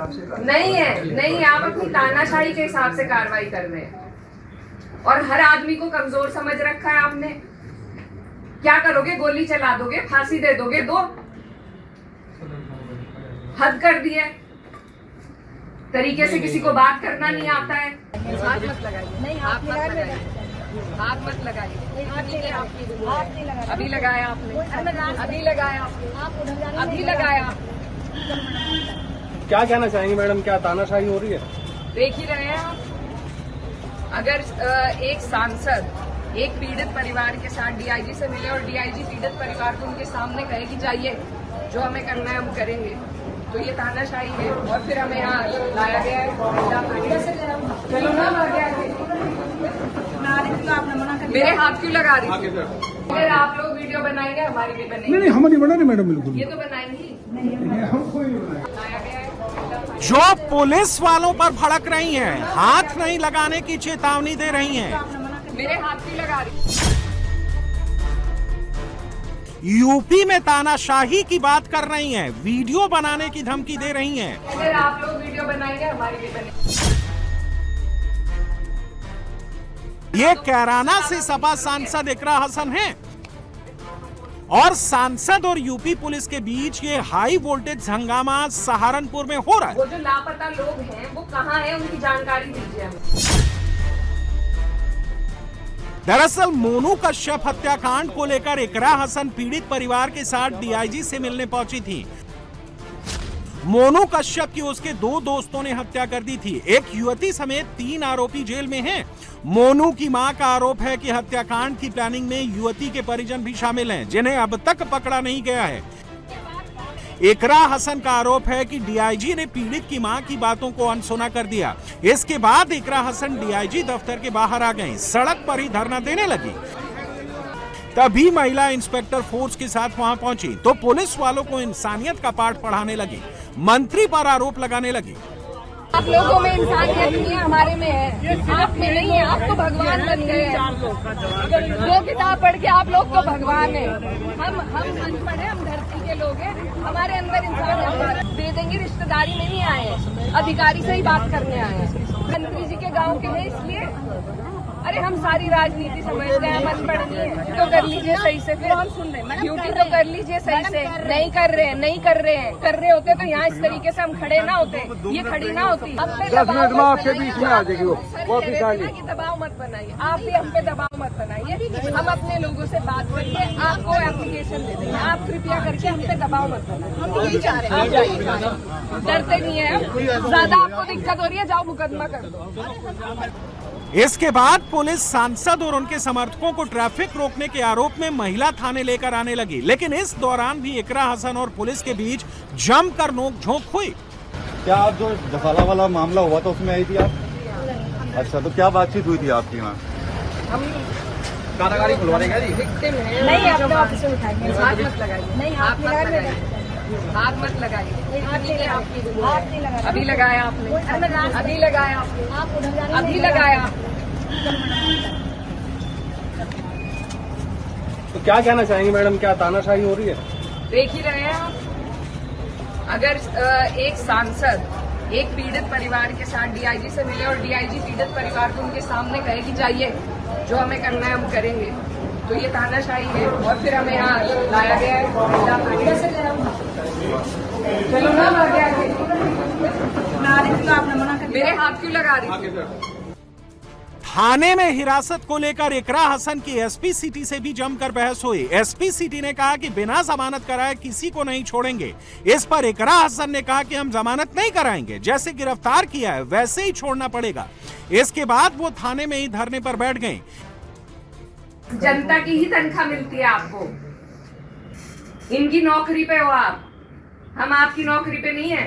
हिसाब से नहीं है, नहीं, आप अपनी तानाशाही के हिसाब से कार्रवाई कर रहे हैं और हर आदमी को कमजोर समझ रखा है आपने। क्या करोगे? गोली चला दोगे? फांसी दे दोगे? दो, हद कर दिया। तरीके से किसी को बात करना नहीं आता है। हाथ मत लगाइए, नहीं हाथ मत लगाइए, हाथ मत लगाइए। अभी लगाया आपने, अभी लगाया, अभी लगाया। क्या कहना चाहेंगे मैडम, क्या तानाशाही हो रही है? देख ही रहे हैं आप। अगर एक सांसद एक पीड़ित परिवार के साथ डीआईजी से मिले और डीआईजी पीड़ित परिवार को उनके सामने कहे कि जाइए जो हमें करना है हम करेंगे, तो ये तानाशाही है। और फिर हमें यहाँ लाया गया है। चलो ना, आ गया मेरे हाथ क्यों लगा रही थी? अगर आप लोग वीडियो बनाएंगे हमारी भी बनेगी। नहीं, हम नहीं बना रहे मैडम, बिल्कुल ये तो बनाएंगी। लाया गया है। जो पुलिस वालों पर भड़क रही हैं, हाथ नहीं लगाने की चेतावनी दे रही हैं। मेरे हाथ क्यों लगा रही? यूपी में तानाशाही की बात कर रही हैं, वीडियो बनाने की धमकी दे रही हैं। अगर आप लोग वीडियो बनाएंगे हमारी भी बनेगी। ये कैराना से सपा सांसद इकरा हसन हैं और सांसद और यूपी पुलिस के बीच ये हाई वोल्टेज हंगामा सहारनपुर में हो रहा है। वो जो लापता लोग हैं वो कहाँ हैं, उनकी जानकारी दीजिए हमें। दरअसल मोनू कश्यप हत्याकांड को लेकर इकरा हसन पीड़ित परिवार के साथ डीआईजी से मिलने पहुंची थी। मोनू कश्यप की उसके 2 दोस्तों ने हत्या कर दी थी। एक युवती समेत 3 आरोपी जेल में हैं। मोनू की मां का आरोप है कि हत्याकांड की प्लानिंग में युवती के परिजन भी शामिल हैं, जिन्हें अब तक पकड़ा नहीं गया है। इकरा हसन का आरोप है कि डीआईजी ने पीड़ित की मां की बातों को अनसुना कर दिया। इसके बाद इकरा हसन डीआईजी दफ्तर के बाहर आ गई, सड़क पर ही धरना देने लगी। तभी महिला इंस्पेक्टर फोर्स के साथ वहां पहुंची तो पुलिस वालों को इंसानियत का पाठ पढ़ाने लगी, मंत्री पर आरोप लगाने लगी। आप लोगों में इंसानियत नहीं है, हमारे में है, आप में नहीं है। आप तो भगवान बन गए हैं। 2 किताब पढ़ के आप लोग तो भगवान है। हम अनपढ़, हम धरती के लोग हैं। हमारे अंदर इंसानियत दे देंगे। रिश्तेदारी में नहीं आए हैं, अधिकारी से ही बात करने आए हैं। मंत्री जी के गाँव के हैं इसलिए। अरे हम सारी राजनीति समझते हैं, हम अनपढ़ नहीं है। तो कर लीजिए सही से, फिर हम सुन रहे हैं। ड्यूटी तो कर लीजिए सही से। नहीं कर रहे हैं, नहीं कर रहे हैं। कर रहे होते तो यहाँ इस तरीके से हम खड़े ना होते, ये खड़ी ना होती। अब पे आपके बीच में आ जाएगी वो कि दबाव मत बनाइए, आप भी हम पे दबाव मत बनाइए। हम अपने लोगों से बात करिए, आपको एप्लीकेशन दे देंगे। आप कृपया करके हम पे दबाव मत बनाइए। हम यही चाह रहे हैं, आप जाइए, डरते नहीं है। ज्यादा आपको दिक्कत हो रही है, जाओ मुकदमा कर दो। इसके बाद पुलिस सांसद और उनके समर्थकों को ट्रैफिक रोकने के आरोप में महिला थाने लेकर आने लगी, लेकिन इस दौरान भी इकरा हसन और पुलिस के बीच जमकर नोकझोंक हुई। क्या आप जो जफाला वाला मामला हुआ था उसमें आई थी आप? अच्छा, तो क्या बातचीत हुई थी आपकी वहाँ? हम कारागारी खुलवाने का जी? विक्टिम है। नहीं, आप तो ऑफिस में उठाएंगे। हाथ मत लगाइए, नहीं, हाथ नहीं लगाइए। हाथ मत लगाइए। हाथ नहीं लगा। अभी लगाया आपने, अभी लगाया, आप उधर जाने अभी लगाया। तो क्या कहना चाहेंगे मैडम, क्या तानाशाही हो रही है? देख ही रहे हैं आप। अगर एक सांसद एक पीड़ित परिवार के साथ डीआईजी से मिले और डीआईजी पीड़ित परिवार को उनके सामने कहे कि जाइए जो हमें करना है हम करेंगे, तो ये तानाशाही है। और फिर हमें यहाँ लाया गया है। चलो ना, आ गया। मेरे हाथ क्यों लगा रही थी? थाने में हिरासत को लेकर इकरा हसन की एसपी सिटी से भी जमकर बहस हुई। एसपी सिटी ने कहा कि बिना जमानत कराए किसी को नहीं छोड़ेंगे। इस पर इकरा हसन ने कहा कि हम जमानत नहीं कराएंगे, जैसे गिरफ्तार किया है वैसे ही छोड़ना पड़ेगा। इसके बाद वो थाने में ही धरने पर बैठ गए। जनता की ही तनख्वाह मिलती है आपको, इनकी नौकरी पे हो आप, हम आपकी नौकरी पे नहीं है।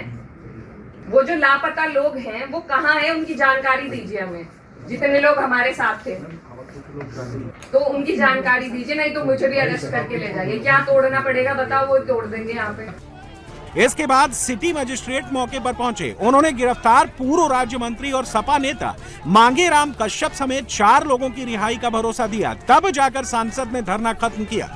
वो जो लापता लोग हैं वो कहाँ हैं, उनकी जानकारी दीजिए हमें। जितने लोग हमारे साथ थे तो उनकी जानकारी दीजिए, नहीं तो मुझे भी अरेस्ट करके ले जाइए। क्या तोड़ना पड़ेगा बताओ, वो तोड़ देंगे यहाँ पे। इसके बाद सिटी मजिस्ट्रेट मौके पर पहुंचे। उन्होंने गिरफ्तार पूर्व राज्य मंत्री और सपा नेता मांगेराम कश्यप समेत 4 लोगों की रिहाई का भरोसा दिया। तब जाकर सांसद ने धरना खत्म किया।